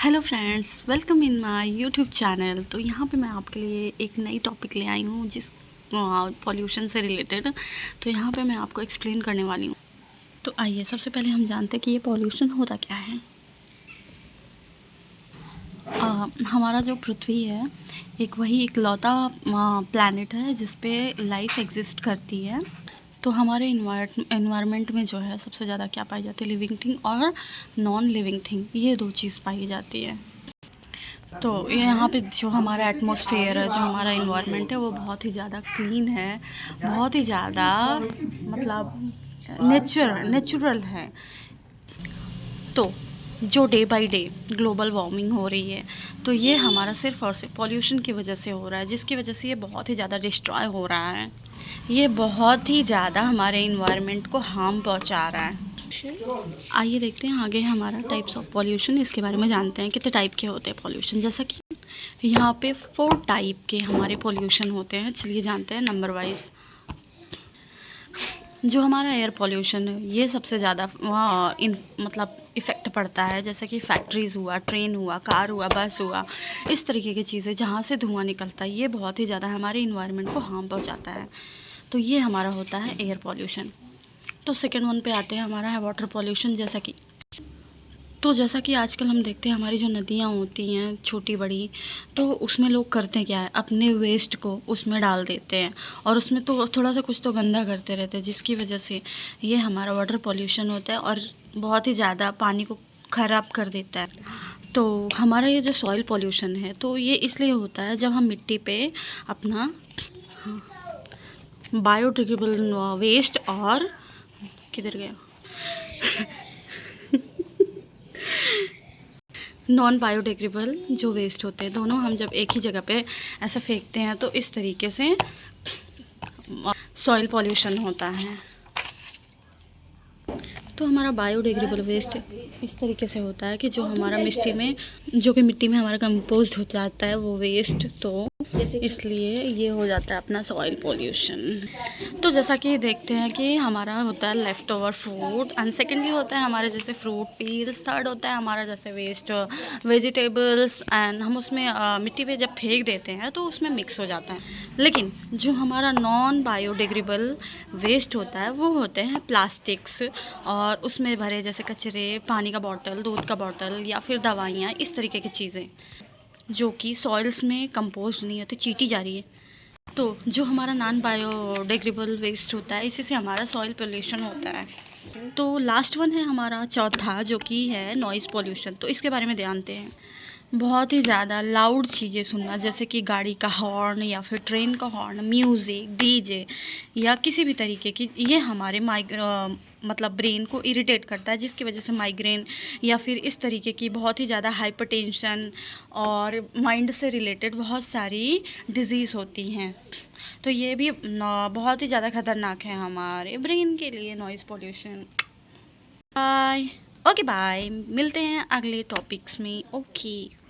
Hello friends, welcome in my YouTube channel. तो यहाँ पे मैं आपके लिए एक नई टॉपिक ले आई हूँ जिस पॉल्यूशन से रिलेटेड। तो यहाँ पे मैं आपको एक्सप्लेन करने वाली हूँ। तो आइए सबसे पहले हम जानते हैं कि ये पॉल्यूशन होता क्या है। हमारा जो पृथ्वी है वही इकलौता प्लैनेट है जिस पे लाइफ एग्जिस्ट करती है। तो हमारे इन्वायरमेंट में जो है सबसे ज़्यादा क्या पाई जाती है, लिविंग थिंग और नॉन लिविंग थिंग, ये दो चीज़ पाई जाती है। तो ये यहाँ पे जो हमारा एटमॉस्फेयर है, जो हमारा इन्वायरमेंट है, वो बहुत ही ज़्यादा क्लीन है, बहुत ही ज़्यादा मतलब नेचुरल है। तो जो day by day global warming हो रही है, तो ये हमारा सिर्फ और सिर्फ पॉल्यूशन की वजह से हो रहा है, जिसकी वजह से ये बहुत ही ज़्यादा डिस्ट्रॉय हो रहा है। ये बहुत ही ज़्यादा हमारे इन्वायरमेंट को हार्म पहुंचा रहा है। आइए देखते हैं आगे हमारा टाइप्स ऑफ पॉल्यूशन, इसके बारे में जानते हैं कितने टाइप के होते हैं पॉल्यूशन। जैसा कि यहाँ पे 4 टाइप के हमारे पॉल्यूशन होते हैं। चलिए जानते हैं नंबर वाइज। जो हमारा एयर पॉल्यूशन है, ये सबसे ज़्यादा मतलब इफ़ेक्ट पड़ता है। जैसे कि फैक्ट्रीज़ हुआ, ट्रेन हुआ, कार हुआ, बस हुआ, इस तरीके की चीज़ें जहाँ से धुआं निकलता है, ये बहुत ही ज़्यादा हमारे इन्वायरमेंट को हार्म पहुँचाता है। तो ये हमारा होता है एयर पॉल्यूशन। तो सेकेंड वन पे आते हैं, हमारा है वाटर पॉल्यूशन। जैसा कि आजकल हम देखते हैं हमारी जो नदियाँ होती हैं छोटी बड़ी, तो उसमें लोग करते क्या है, अपने वेस्ट को उसमें डाल देते हैं और उसमें तो थोड़ा सा कुछ तो गंदा करते रहते हैं, जिसकी वजह से ये हमारा वाटर पॉल्यूशन होता है और बहुत ही ज़्यादा पानी को ख़राब कर देता है। तो हमारा ये जो सॉइल पॉल्यूशन है, तो ये इसलिए होता है जब हम मिट्टी पे अपना बायोडिग्रेडेबल वेस्ट और किधर गया नॉन बायोडिग्रेडेबल जो वेस्ट होते हैं, दोनों हम जब एक ही जगह पे ऐसे फेंकते हैं, तो इस तरीके से सॉइल पॉल्यूशन होता है। तो हमारा बायोडिग्रेडेबल वेस्ट इस तरीके से होता है कि जो हमारा मिट्टी में हमारा कंपोस्ट हो जाता है वो वेस्ट, तो इसलिए ये हो जाता है अपना सॉइल पॉल्यूशन। तो जैसा कि देखते हैं कि हमारा होता है left over food, and secondly होता है हमारे जैसे फ्रूट पील्स, थर्ड होता है हमारा जैसे वेस्ट वेजिटेबल्स, एंड हम उसमें मिट्टी पे जब फेंक देते हैं तो उसमें मिक्स हो जाता है। लेकिन जो हमारा नॉन बायोडिग्रेडेबल वेस्ट होता है वो होते हैं प्लास्टिक्स और उसमें भरे जैसे कचरे, पानी का बॉटल, दूध का बॉटल या फिर दवाइयाँ, इस तरीके की चीज़ें जो कि सॉइल्स में कंपोस्ट नहीं होती, चीटी जा रही है। तो जो हमारा नॉन बायोडिग्रेडेबल वेस्ट होता है, इसी से हमारा सॉइल पोल्यूशन होता है। तो लास्ट वन है हमारा चौथा, जो कि है नॉइज़ पोल्यूशन। तो इसके बारे में जानते हैं। बहुत ही ज़्यादा लाउड चीज़ें सुनना, जैसे कि गाड़ी का हॉर्न या फिर ट्रेन का हॉर्न, म्यूज़िक, डीजे या किसी भी तरीके की, ये हमारे मतलब ब्रेन को इरिटेट करता है, जिसकी वजह से माइग्रेन या फिर इस तरीके की बहुत ही ज़्यादा हाइपरटेंशन और माइंड से रिलेटेड बहुत सारी डिजीज़ होती हैं। तो ये भी बहुत ही ज़्यादा ख़तरनाक है हमारे ब्रेन के लिए, noise pollution. Bye. Okay bye, मिलते हैं अगले टॉपिक्स में। ओके।